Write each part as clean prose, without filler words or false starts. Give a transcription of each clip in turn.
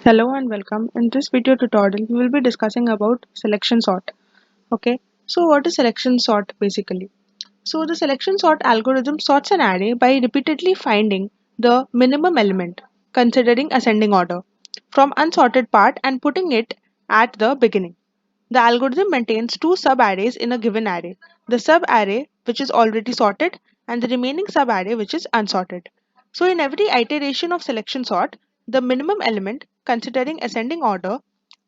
Hello and welcome. In this video tutorial, we will be discussing about selection sort. Okay, so what is selection sort basically? So the selection sort algorithm sorts an array by repeatedly finding the minimum element, considering ascending order, from unsorted part and putting it at the beginning. The algorithm maintains two subarrays in a given array, the subarray which is already sorted and the remaining subarray which is unsorted. So in every iteration of selection sort, the minimum element considering ascending order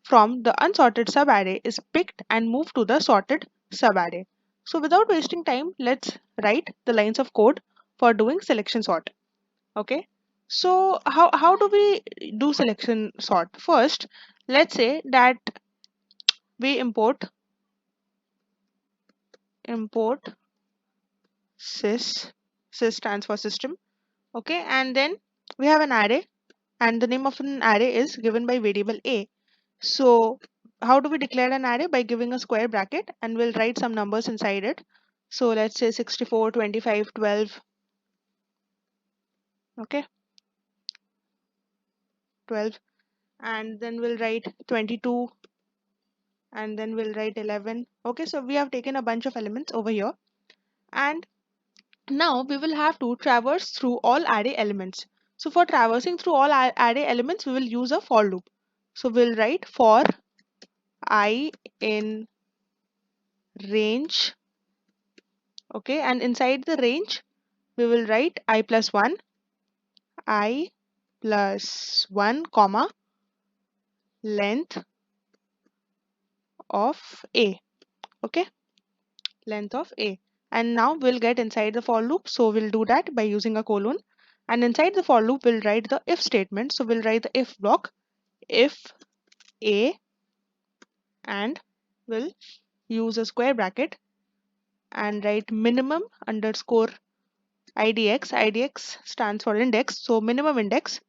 from the unsorted subarray is picked and moved to the sorted subarray. So without wasting time, let's write the lines of code for doing selection sort. Okay. So how do we do selection sort? First, let's say that we import sys stands for system. Okay, and then we have an array, and the name of an array is given by variable a. So how do we declare an array? By giving a square bracket, and we'll write some numbers inside it. So let's say 64, 25, 12. Okay, 12, and then we'll write 22, and then we'll write 11. Okay, so we have taken a bunch of elements over here, and now we will have to traverse through all array elements. So for traversing through all array elements, we will use a for loop. So we'll write for I in range. Okay, and inside the range, we will write I plus 1 comma length of a. Okay, length of a. And now we'll get inside the for loop. So we'll do that by using a colon. And inside the for loop, we'll write the if statement. So we'll write the if block, if a, and we'll use a square bracket and write minimum underscore idx. Idx stands for index. So minimum index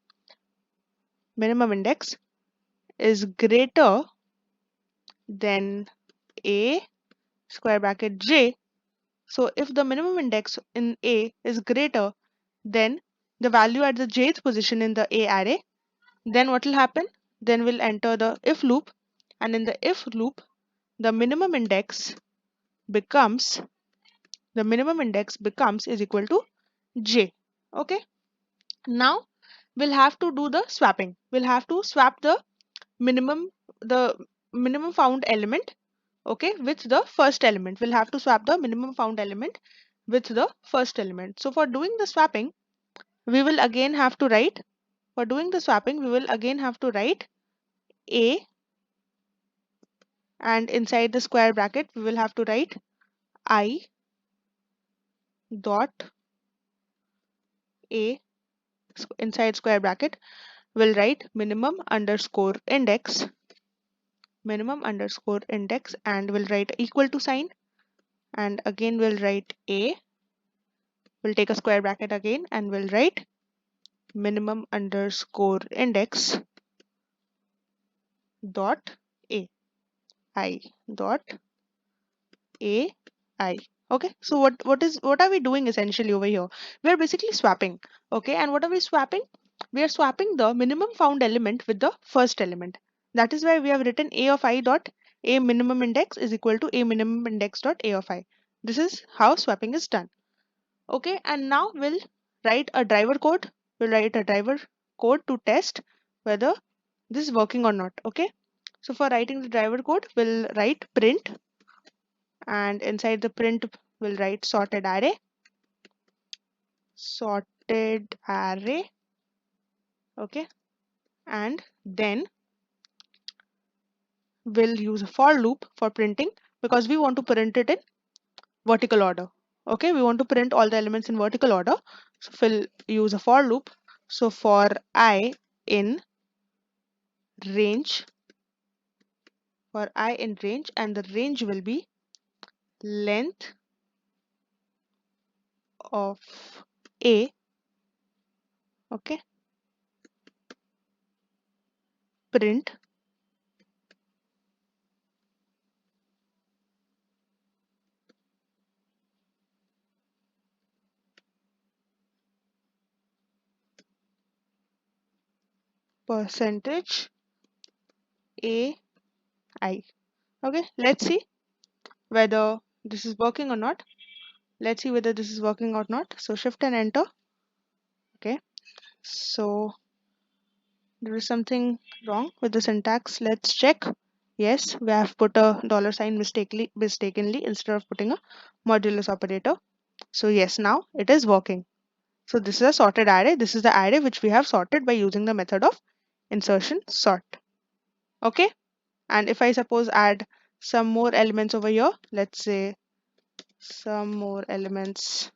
is greater than a square bracket j. So if the minimum index in a is greater than the value at the jth position in the a array, then what will happen? Then we'll enter the if loop, and in the if loop, the minimum index becomes is equal to j. Okay, now we'll have to do the swapping. We'll have to swap minimum the minimum found element, okay, with the first element. We'll have to swap the minimum found element with the first element. So for doing the swapping, we will again have to write a, and inside the square bracket we will have to write I dot a. Inside square bracket we'll write minimum underscore index, and we'll write equal to sign, and again we'll write a. We'll take a square bracket again and we'll write minimum underscore index dot a. I dot a I. Okay, so what are we doing essentially over here? We're basically swapping. Okay, and what are we swapping? We are swapping the minimum found element with the first element. That is why we have written a of I dot a minimum index is equal to a minimum index dot a of I. This is how swapping is done. Okay, and now write a driver code. We'll write a driver code to test whether this is working or not. Okay, so for writing the driver code, we'll write print, and inside the print we'll write sorted array. Okay, and then we'll use a for loop for printing, because we want to print it in vertical order. Okay, we want to print all the elements in vertical order, so we'll use a for loop. So for I in range, and the range will be length of a. Okay, print percentage A I. Okay, let's see whether this is working or not. Let's see whether this is working or not. So shift and enter. Okay, so there is something wrong with the syntax. Let's check. Yes, we have put a dollar sign mistakenly instead of putting a modulus operator. So yes, now it is working. So this is a sorted array. This is the array which we have sorted by using the method of insertion sort. Okay, and if I suppose add some more elements over here, let's say some more elements.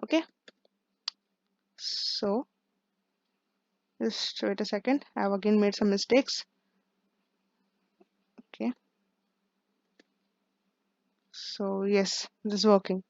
Okay, so just wait a second. I have again made some mistakes. Okay, so yes, this is working.